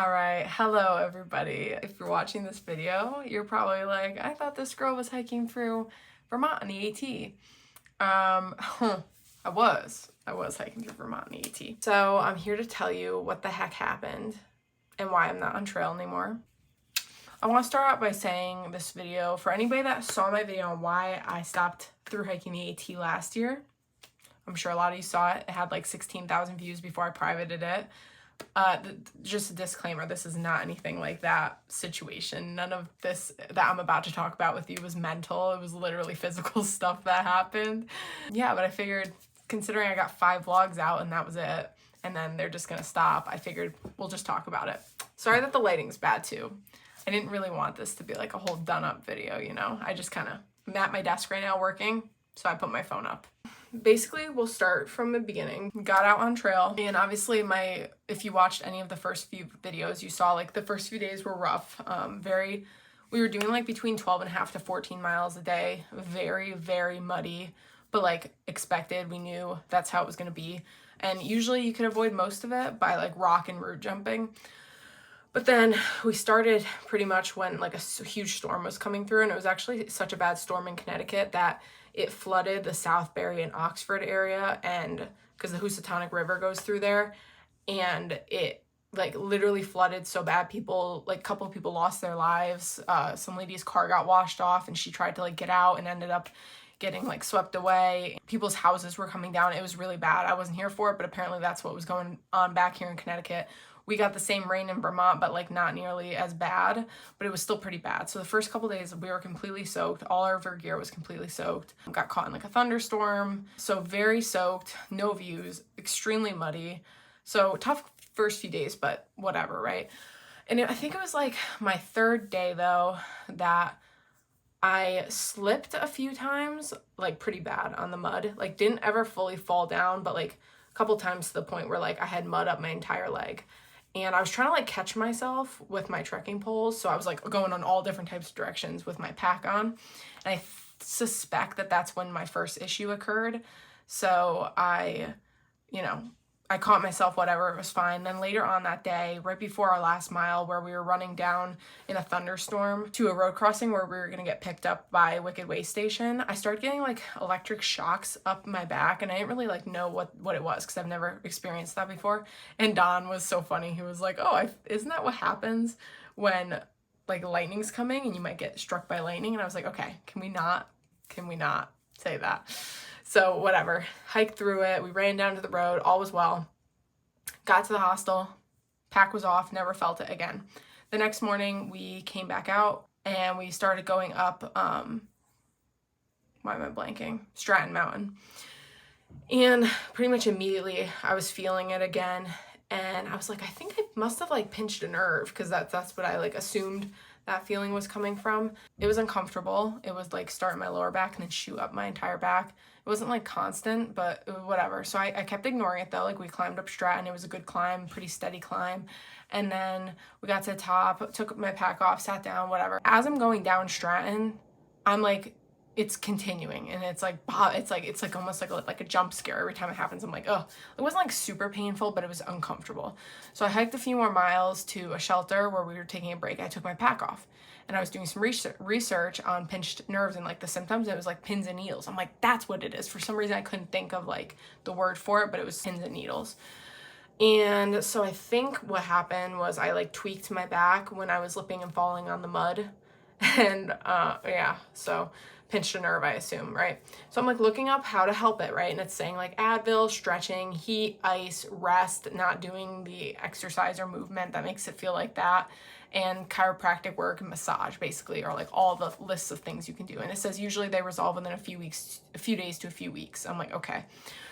Alright, hello everybody. If you're watching this video, you're probably like, I thought this girl was hiking through Vermont on the AT. I was hiking through Vermont on the AT. So I'm here to tell you what the heck happened and why I'm not on trail anymore. I want to start out by saying this video, for anybody that saw my video on why I stopped through hiking the AT last year, I'm sure a lot of you saw it. It had like 16,000 views before I privated it. Just a disclaimer, this is not anything like that situation. None of this that I'm about to talk about with you was mental. It was literally physical stuff that happened. Yeah, but I figured, considering I got 5 vlogs out and that was it, and then they're just gonna stop, I figured we'll just talk about it. Sorry that the lighting's bad too. I didn't really want this to be like a whole done up video, you know? I just I'm at my desk right now working, so I put my phone up. Basically, we'll start from the beginning. Got out on trail, and obviously if you watched any of the first few videos, you saw like the first few days were rough. We were doing like between 12.5 to 14 miles a day. Very, very muddy, but like expected. We knew that's how it was gonna be. And usually you could avoid most of it by like rock and root jumping. But then we started pretty much when like a huge storm was coming through, and it was actually such a bad storm in Connecticut that it flooded the Southbury and Oxford area, and because the Housatonic River goes through there, and it like literally flooded so bad a couple of people lost their lives. Some lady's car got washed off and she tried to like get out and ended up getting like swept away. People's houses were coming down. It was really bad. I wasn't here for it, but apparently that's what was going on back here in Connecticut. We got the same rain in Vermont, but like not nearly as bad, but it was still pretty bad. So the first couple days we were completely soaked. All our gear was completely soaked. Got caught in like a thunderstorm. So very soaked, no views, extremely muddy. So tough first few days, but whatever, right? And I think it was like my 3rd day though that I slipped a few times, like pretty bad on the mud. Like didn't ever fully fall down, but like a couple times to the point where like I had mud up my entire leg. And I was trying to like catch myself with my trekking poles. So I was like going on all different types of directions with my pack on. And I suspect that that's when my first issue occurred. So I caught myself, whatever, it was fine. Then later on that day, right before our last mile, where we were running down in a thunderstorm to a road crossing where we were gonna get picked up by Wicked Way Station, I started getting like electric shocks up my back, and I didn't really like know what it was because I've never experienced that before. And Don was so funny. He was like, "Oh, isn't that what happens when like lightning's coming and you might get struck by lightning?" And I was like, "Okay, can we not say that?" So whatever, hiked through it. We ran down to the road, all was well. Got to the hostel, pack was off, never felt it again. The next morning we came back out and we started going up, why am I blanking? Stratton Mountain. And pretty much immediately I was feeling it again. And I was like, I think I must have like pinched a nerve, because that's what I like assumed that feeling was coming from. It was uncomfortable. It was like start in my lower back and then shoot up my entire back. It wasn't like constant, but whatever. So I kept ignoring it though. Like we climbed up Stratton. It was a good climb, pretty steady climb. And then we got to the top, took my pack off, sat down, whatever. As I'm going down Stratton, I'm like, it's continuing, and it's like almost like a jump scare every time it happens. I'm like, oh, it wasn't like super painful, but it was uncomfortable. So I hiked a few more miles to a shelter where we were taking a break. I took my pack off and I was doing some research on pinched nerves and like the symptoms. It was like pins and needles. I'm like, that's what it is. For some reason I couldn't think of like the word for it, but it was pins and needles. And so I think what happened was I like tweaked my back when I was slipping and falling on the mud. And yeah, so pinched a nerve, I assume, right? So I'm like looking up how to help it, right? And it's saying like Advil, stretching, heat, ice, rest, not doing the exercise or movement that makes it feel like that, and chiropractic work and massage, basically, or like all the lists of things you can do. And it says usually they resolve within a few days to a few weeks. I'm like, okay.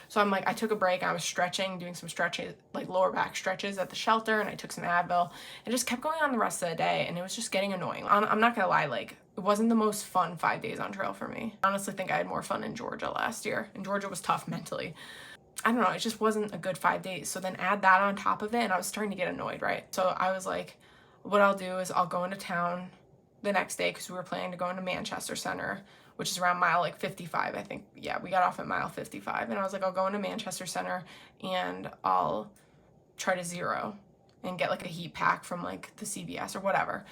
So I'm like, I took a break. I was stretching, doing some stretches, like lower back stretches at the shelter, and I took some Advil and just kept going on the rest of the day. And it was just getting annoying. I'm not gonna lie, like it wasn't the most fun 5 days on trail for me. I honestly think I had more fun in Georgia last year, and Georgia was tough mentally. I don't know, it just wasn't a good 5 days. So then add that on top of it, and I was starting to get annoyed, right? So I was like, what I'll do is I'll go into town the next day, because we were planning to go into Manchester Center, which is around mile like 55, I think. Yeah, we got off at mile 55. And I was like, I'll go into Manchester Center and I'll try to zero. and get like a heat pack from like the CVS or whatever.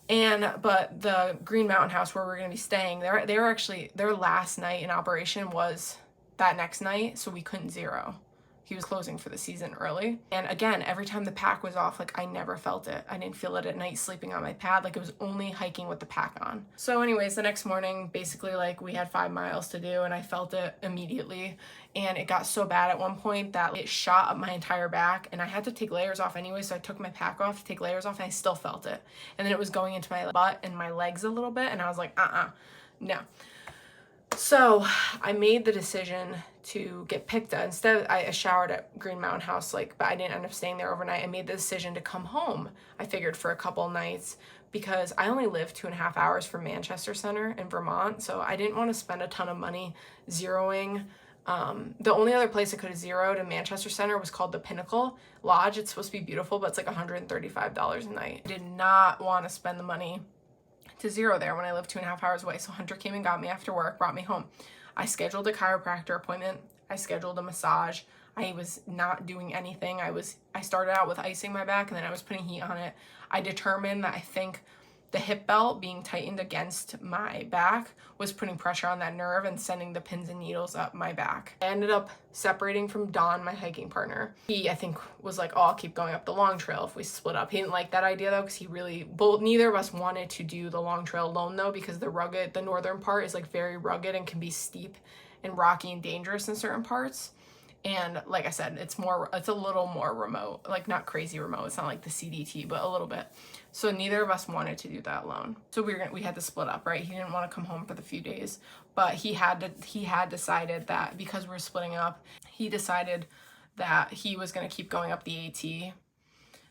But the Green Mountain house where we're going to be staying, they were actually, their last night in operation was that next night, so we couldn't zero. He was closing for the season early. And again, every time the pack was off, like I never felt it. I didn't feel it at night sleeping on my pad. Like it was only hiking with the pack on. So anyways, the next morning, basically like we had 5 miles to do and I felt it immediately. And it got so bad at one point that it shot up my entire back and I had to take layers off anyway. So I took my pack off to take layers off and I still felt it. And then it was going into my butt and my legs a little bit. And I was like, no. So I made the decision to get picked up. Instead, I showered at Green Mountain House, but I didn't end up staying there overnight. I made the decision to come home, I figured, for a couple of nights because I only live 2.5 hours from Manchester Center in Vermont. So I didn't want to spend a ton of money zeroing. The only other place I could have zeroed in Manchester Center was called the Pinnacle Lodge. It's supposed to be beautiful, but it's like $135 a night. I did not want to spend the money to zero there when I lived 2.5 hours away. So Hunter came and got me after work, brought me home. I scheduled a chiropractor appointment. I scheduled a massage. I was not doing anything. I started out with icing my back and then I was putting heat on it. I determined that I think the hip belt being tightened against my back was putting pressure on that nerve and sending the pins and needles up my back. I ended up separating from Don, my hiking partner. He, I think, was like, oh, I'll keep going up the long trail if we split up. He didn't like that idea though, because neither of us wanted to do the long trail alone though, because the northern part is like very rugged and can be steep and rocky and dangerous in certain parts. And like I said, it's a little more remote, like not crazy remote. It's not like the CDT, but a little bit. So neither of us wanted to do that alone. So we had to split up, right? He didn't want to come home for the few days, but he had decided that because we're splitting up, he decided that he was going to keep going up the AT.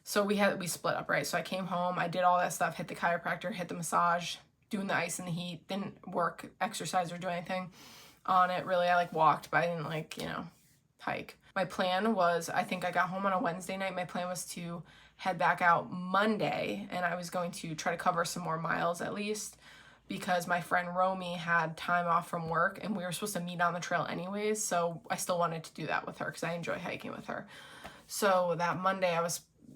So we split up, right? So I came home, I did all that stuff, hit the chiropractor, hit the massage, doing the ice and the heat, didn't work, exercise or do anything on it really. I walked, but I didn't hike. My plan was, I think I got home on a Wednesday night. My plan was to head back out Monday and I was going to try to cover some more miles at least because my friend Romy had time off from work and we were supposed to meet on the trail anyways. So I still wanted to do that with her because I enjoy hiking with her. So that Monday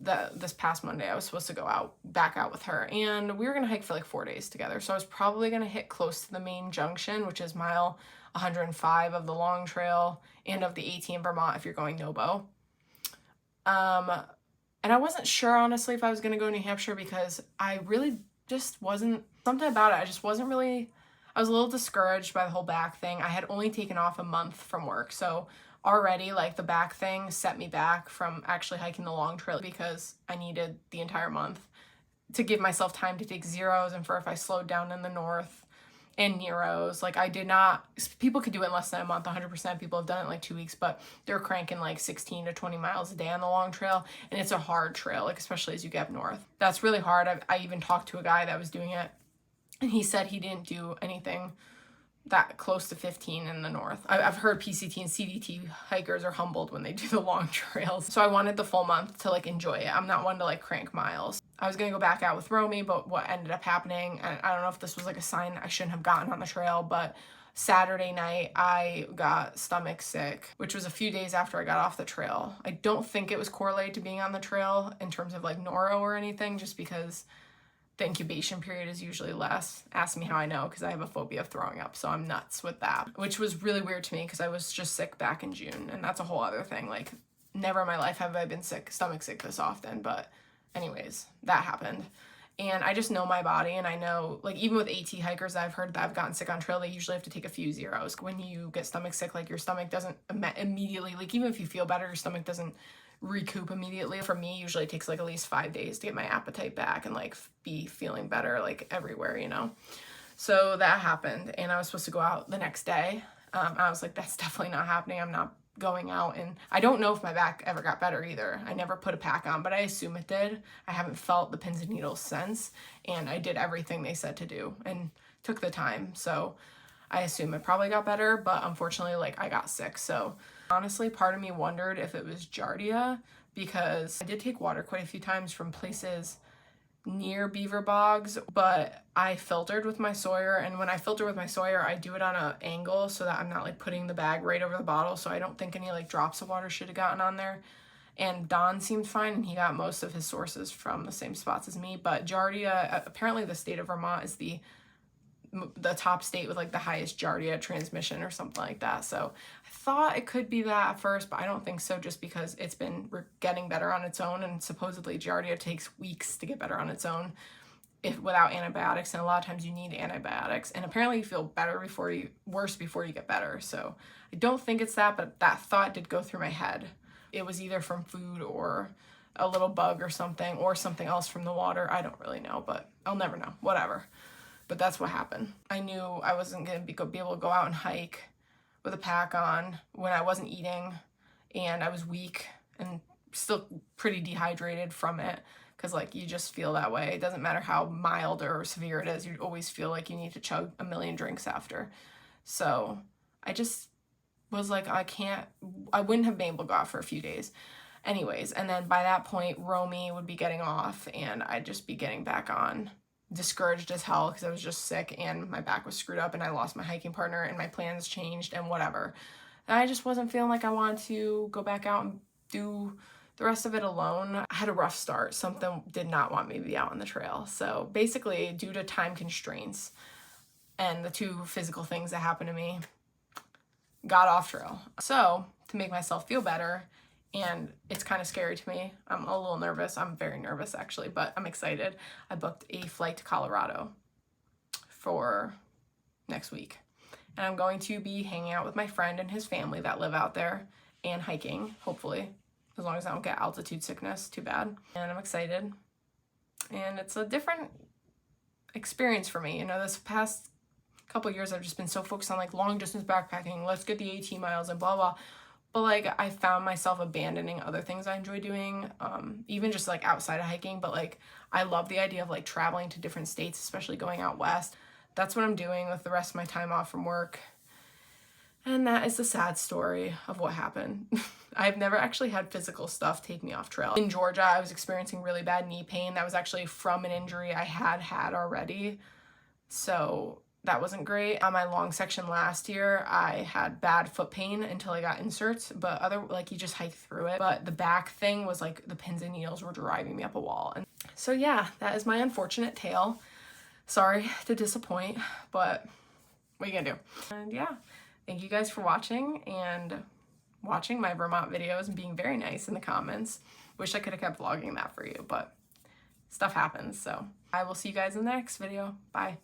this past Monday, I was supposed to go back out with her and we were going to hike for 4 days together. So I was probably going to hit close to the main junction, which is mile 105 of the long trail and of the AT in Vermont if you're going Nobo. And I wasn't sure, honestly, if I was going to go to New Hampshire because I really just wasn't, something about it, I was a little discouraged by the whole back thing. I had only taken off a month from work, so already the back thing set me back from actually hiking the long trail because I needed the entire month to give myself time to take zeros and for if I slowed down in the north and Neros. People could do it in less than a month, 100%. People have done it in 2 weeks, but they're cranking 16 to 20 miles a day on the long trail. And it's a hard trail, especially as you get up north. That's really hard. I even talked to a guy that was doing it and he said he didn't do anything that close to 15 in the north. I've heard PCT and CDT hikers are humbled when they do the long trails. So I wanted the full month to enjoy it. I'm not one to crank miles. I was gonna go back out with Romy, but what ended up happening, and I don't know if this was a sign I shouldn't have gotten on the trail, but Saturday night I got stomach sick, which was a few days after I got off the trail. I don't think it was correlated to being on the trail in terms of noro or anything, just because the incubation period is usually less. Ask me how I know, because I have a phobia of throwing up, so I'm nuts with that, which was really weird to me because I was just sick back in June, and that's a whole other thing. Never in my life have I been stomach sick this often, but anyways, that happened. And I just know my body, and I know, even with AT hikers that I've heard that have gotten sick on trail, they usually have to take a few zeros. When you get stomach sick, your stomach doesn't immediately, even if you feel better, your stomach doesn't recoup immediately. For me, usually it takes at least 5 days to get my appetite back and be feeling better everywhere, So that happened, and I was supposed to go out the next day. I was like, that's definitely not happening. I'm not going out, and I don't know if my back ever got better either. I never put a pack on, but I assume it did. I haven't felt the pins and needles since, and I did everything they said to do and took the time. So I assume it probably got better, but unfortunately, I got sick. So honestly, part of me wondered if it was Giardia, because I did take water quite a few times from places near beaver bogs, but I filtered with my Sawyer, and when I filter with my Sawyer, I do it on an angle so that I'm not putting the bag right over the bottle, so I don't think any drops of water should have gotten on there. And Don seemed fine, and he got most of his sources from the same spots as me. But Giardia, apparently the state of Vermont is the top state with like the highest Giardia transmission or something like that. So I thought it could be that at first, but I don't think so, just because it's been getting better on its own, and supposedly Giardia takes weeks to get better on its own without antibiotics, and a lot of times you need antibiotics, and apparently you feel worse before you get better. So I don't think it's that, but that thought did go through my head. It was either from food or a little bug or something else from the water. I don't really know, but I'll never know. Whatever. But that's what happened. I knew I wasn't going to be able to go out and hike with a pack on when I wasn't eating, and I was weak and still pretty dehydrated from it, because like you just feel that way. It doesn't matter how mild or severe it is, you always feel like you need to chug a million drinks after. So I just was like, I wouldn't have been able to go out for a few days anyways. And then by that point, Romy would be getting off, and I'd just be getting back on, discouraged as hell because I was just sick and my back was screwed up and I lost my hiking partner and my plans changed and whatever. And I just wasn't feeling like I wanted to go back out and do the rest of it alone. I had a rough start. Something did not want me to be out on the trail. So basically, due to time constraints and the two physical things that happened to me, got off trail. So to make myself feel better, and it's kind of scary to me, I'm a little nervous. I'm very nervous actually, but I'm excited. I booked a flight to Colorado for next week. And I'm going to be hanging out with my friend and his family that live out there and hiking, hopefully, as long as I don't get altitude sickness too bad. And I'm excited. And it's a different experience for me. You know, this past couple of years I've just been so focused on like long distance backpacking, let's get the 18 miles and blah blah. But like I found myself abandoning other things I enjoy doing, even just like outside of hiking. But like I love the idea of like traveling to different states, especially going out west. That's what I'm doing with the rest of my time off from work. And that is the sad story of what happened. I've never actually had physical stuff take me off trail. In Georgia, I was experiencing really bad knee pain. That was actually from an injury I had already. So that wasn't great. On my long section last year, I had bad foot pain until I got inserts, but you just hike through it. But the back thing was like the pins and needles were driving me up a wall. And so yeah, that is my unfortunate tale. Sorry to disappoint, but what are you gonna do? And yeah, thank you guys for watching and watching my Vermont videos and being very nice in the comments. Wish I could have kept vlogging that for you, but stuff happens. So I will see you guys in the next video. Bye.